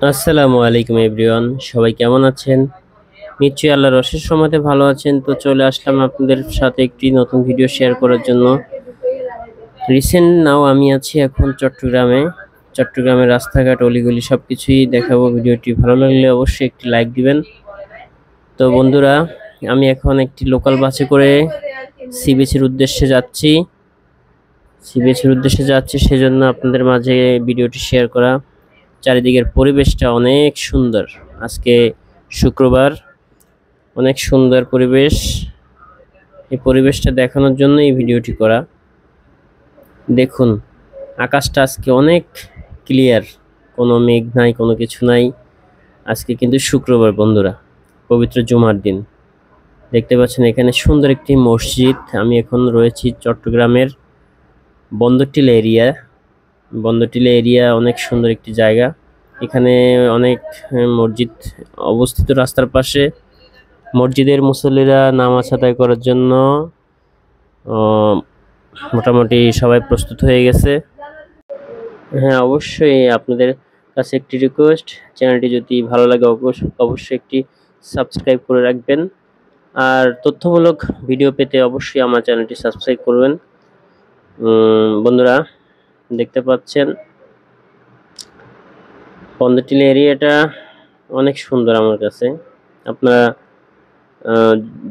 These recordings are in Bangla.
আসসালামু আলাইকুম এভরিওয়ান, সবাই কেমন আছেন? নিশ্চয়ই আল্লাহর অশেষ রহমতে ভালো আছেন। তো চলে আসলাম আপনাদের সাথে একটি নতুন ভিডিও শেয়ার করার জন্য। রিসেন্ট নাও আমি আছি এখন চট্টগ্রামের রাস্তাঘাট অলিগলি সবকিছুই দেখাবো। ভিডিওটি ভালো লাগলে অবশ্যই একটি লাইক দিবেন। তো বন্ধুরা, আমি এখন একটি লোকাল বাসে করে সি বিচের উদ্দেশ্যে যাচ্ছি সেজন্য আপনাদের মাঝে ভিডিওটি শেয়ার করা। চারিদিকের পরিবেশটা অনেক সুন্দর। আজকে শুক্রবার, অনেক সুন্দর পরিবেশ। এই পরিবেশটা দেখানোর জন্য এই ভিডিওটি করা। দেখুন, আকাশটা আজকে অনেক ক্লিয়ার, কোনো মেঘ নাই, কোনো কিছু নাই। আজকে কিন্তু শুক্রবার বন্ধুরা, পবিত্র জুমার দিন। দেখতে পাচ্ছেন এখানে সুন্দর একটি মসজিদ। আমি এখন রয়েছি চট্টগ্রামের বন্দরটিলা এরিয়া অনেক সুন্দর একটি জায়গা। এখানে অনেক মসজিদ অবস্থিত রাস্তার পাশে। মসজিদের মুসল্লিরা নামাজ আদায় করার জন্য মোটামুটি সবাই প্রস্তুত হয়ে গেছে। হ্যাঁ, অবশ্যই আপনাদের কাছে একটি রিকোয়েস্ট, চ্যানেলটি যদি ভালো লাগে অবশ্যই একটি সাবস্ক্রাইব করে রাখবেন। আর তথ্যমূলক ভিডিও পেতে অবশ্যই আমার চ্যানেলটি সাবস্ক্রাইব করবেন। বন্ধুরা, দেখতে পাচ্ছেন বন্দরটিলা এরিয়াটা অনেক সুন্দর আমার কাছে। আপনারা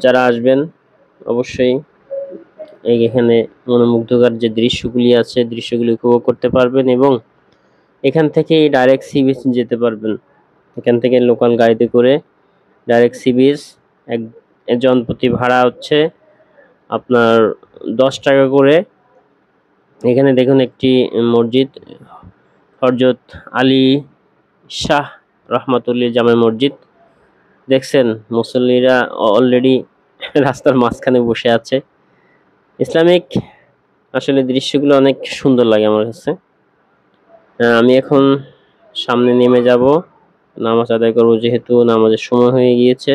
যারা আসবেন অবশ্যই এখানে মনোমুগ্ধকর যে দৃশ্যগুলি উপভোগ করতে পারবেন এবং এখান থেকে ডাইরেক্ট সি বিচ যেতে পারবেন। এখান থেকে লোকাল গাড়িতে করে ডাইরেক্ট সি বিচ। একজন প্রতি ভাড়া হচ্ছে আপনার 10 টাকা করে। এখানে দেখুন একটি মসজিদ, হযরত আলী শাহ রহমাতুল্লাহ জামে মসজিদ। দেখছেন মুসল্লিরা অলরেডি রাস্তার মাঝখানে বসে আছে। ইসলামিক আসলে দৃশ্যগুলো অনেক সুন্দর লাগে আমার কাছে। আমি এখন সামনে নেমে যাব, নামাজ আদায় করবো যেহেতু নামাজের সময় হয়ে গিয়েছে।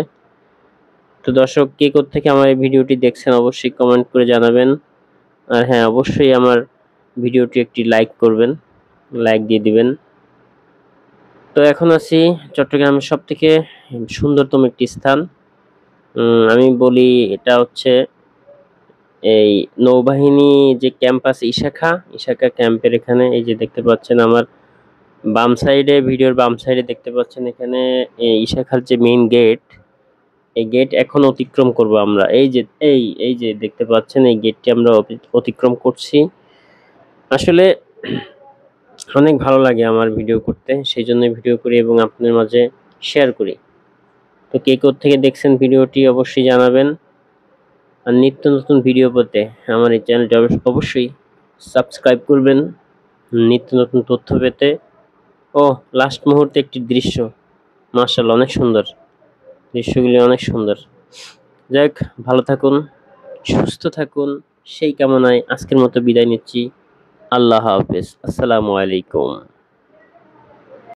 তো দর্শক, কে কোত্থেকে আমার এই ভিডিওটি দেখছেন অবশ্যই কমেন্ট করে জানাবেন। আর হ্যাঁ, অবশ্যই আমার ভিডিওটি একটি লাইক করবেন, লাইক দিয়ে দিবেন। তো এখন আছি চট্টগ্রামের সবথেকে সুন্দরতম একটি স্থান। আমি বলি এটা হচ্ছে এই নৌবাহিনী যে ক্যাম্প আছে ইশাখা ক্যাম্পের এখানে। এই যে দেখতে পাচ্ছেন আমার ভিডিওর বাম সাইডে দেখতে পাচ্ছেন এখানে ইশাখার যে মেইন গেট, এই গেট এখন অতিক্রম করব আমরা। এই যে দেখতে পাচ্ছেন এই গেটটি আমরা অতিক্রম করছি। আসলে অনেক ভালো লাগে আমার ভিডিও করতে, সেই জন্য ভিডিও করি এবং আপনাদের মাঝে শেয়ার করি। তো কে কোত্থেকে দেখছেন ভিডিওটি অবশ্যই জানাবেন। আর নিত্য নতুন ভিডিও পেতে আমার এই চ্যানেলটি অবশ্যই সাবস্ক্রাইব করবেন, নিত্য নতুন তথ্য পেতে। ও লাস্ট মুহূর্তে একটি দৃশ্য, মাশাআল্লাহ অনেক সুন্দর, দৃশ্যগুলি অনেক সুন্দর। যাই হোক, ভালো থাকুন, সুস্থ থাকুন, সেই কামনায় আজকের মতো বিদায় নিচ্ছি। আল্লাহ হাফেজ, আসসালামু আলাইকুম।